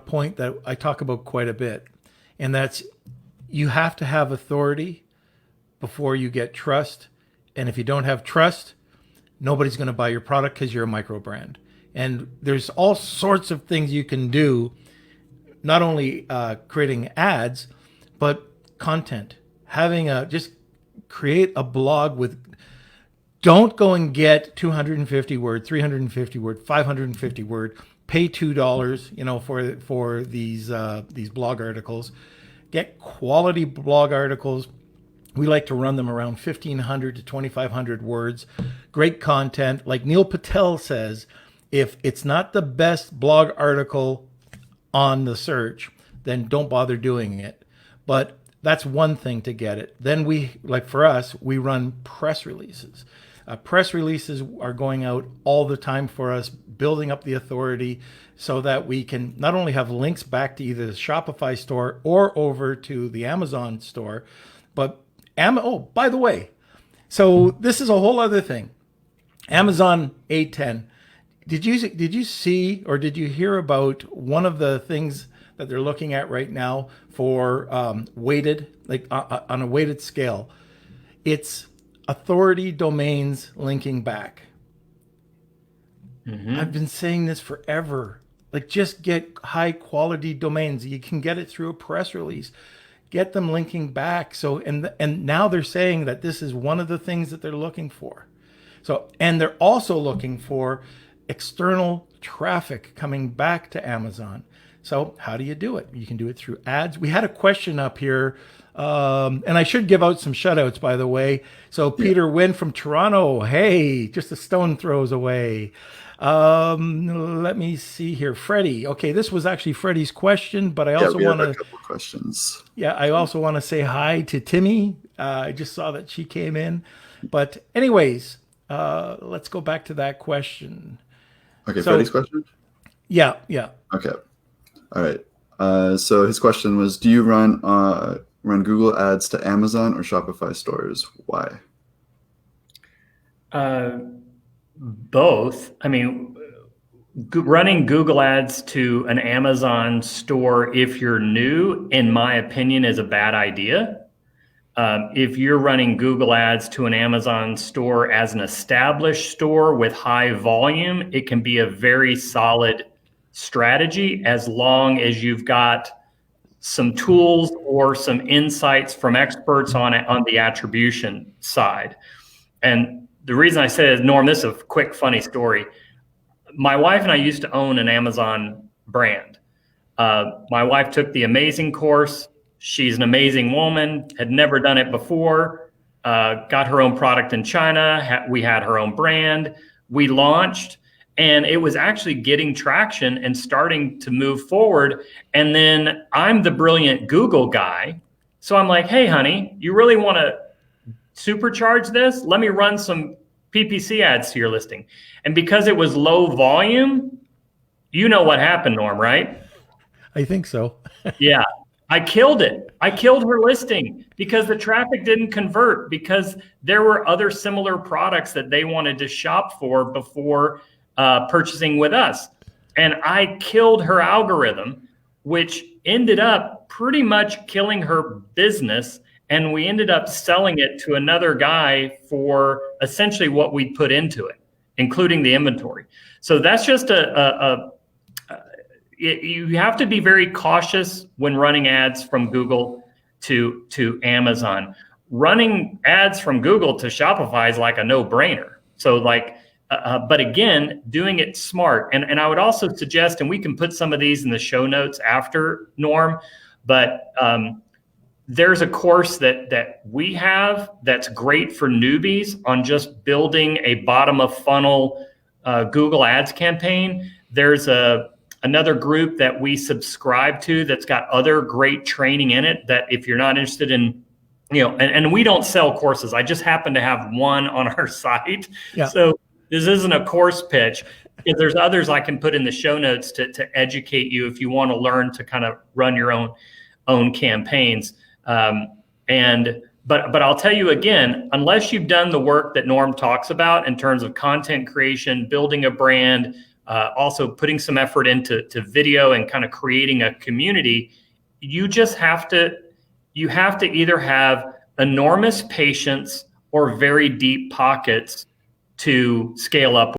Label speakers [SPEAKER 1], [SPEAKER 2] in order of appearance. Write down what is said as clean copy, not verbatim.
[SPEAKER 1] point that I talk about quite a bit, and that's you have to have authority before you get trust. And if you don't have trust, nobody's going to buy your product because you're a micro brand. And there's all sorts of things you can do, not only creating ads, but content. Just create a blog with, don't go and get 250 word, 350 word, 550 word, pay $2, for these blog articles. Get quality blog articles. We like to run them around 1,500 to 2,500 words. Great content. Like Neil Patel says, if it's not the best blog article on the search, then don't bother doing it. But that's one thing to get it. Then for us, we run press releases. Press releases are going out all the time for us, building up the authority so that we can not only have links back to either the Shopify store or over to the Amazon store, but by the way, so this is a whole other thing. Amazon attain. Did you see or did you hear about one of the things that they're looking at right now for weighted, like on a weighted scale? It's authority domains linking back. Mm-hmm. I've been saying this forever. Like, just get high quality domains. You can get it through a press release. Get them linking back. So, and now they're saying that this is one of the things that they're looking for. So, and they're also looking for external traffic coming back to Amazon. So how do you do it? You can do it through ads. We had a question up here, and I should give out some shout outs, by the way. So Peter Wynn from Toronto, hey, just a stone throws away. Let me see here. Freddie. Okay, this was actually Freddie's question, but I also want to...
[SPEAKER 2] a couple questions.
[SPEAKER 1] Yeah, I also want to say hi to Timmy. I just saw that she came in. But anyways, let's go back to that question.
[SPEAKER 2] Okay, so, Freddie's question?
[SPEAKER 1] Yeah.
[SPEAKER 2] Okay. All right. So his question was, do you run Google ads to Amazon or Shopify stores? Why?
[SPEAKER 3] Both. I mean, running Google ads to an Amazon store, if you're new, in my opinion, is a bad idea. If you're running Google ads to an Amazon store as an established store with high volume, it can be a very solid strategy as long as you've got some tools or some insights from experts on the attribution side. And the reason I say it is, Norm, this is a quick, funny story. My wife and I used to own an Amazon brand. My wife took the Amazing course. She's an amazing woman, had never done it before, got her own product in China. We had her own brand. We launched, and it was actually getting traction and starting to move forward. And then I'm the brilliant Google guy. So I'm like, hey, honey, you really want to supercharge this? Let me run some PPC ads to your listing. And because it was low volume, you know what happened, Norm, right?
[SPEAKER 1] I think so.
[SPEAKER 3] Yeah. I killed it. I killed her listing because the traffic didn't convert, because there were other similar products that they wanted to shop for before purchasing with us. And I killed her algorithm, which ended up pretty much killing her business. And we ended up selling it to another guy for essentially what we put into it, including the inventory. So that's just you have to be very cautious when running ads from Google to Amazon. Running ads from Google to Shopify is like a no-brainer. So but again, doing it smart. And I would also suggest, and we can put some of these in the show notes after, Norm, but there's a course that we have that's great for newbies on just building a bottom of funnel Google Ads campaign. There's another group that we subscribe to that's got other great training in it, that if you're not interested in, and we don't sell courses. I just happen to have one on our site. Yeah. So this isn't a course pitch. If there's others I can put in the show notes to educate you if you want to learn to kind of run your own campaigns. But I'll tell you again, unless you've done the work that Norm talks about in terms of content creation, building a brand, also putting some effort into video and kind of creating a community, you have to either have enormous patience or very deep pockets to scale up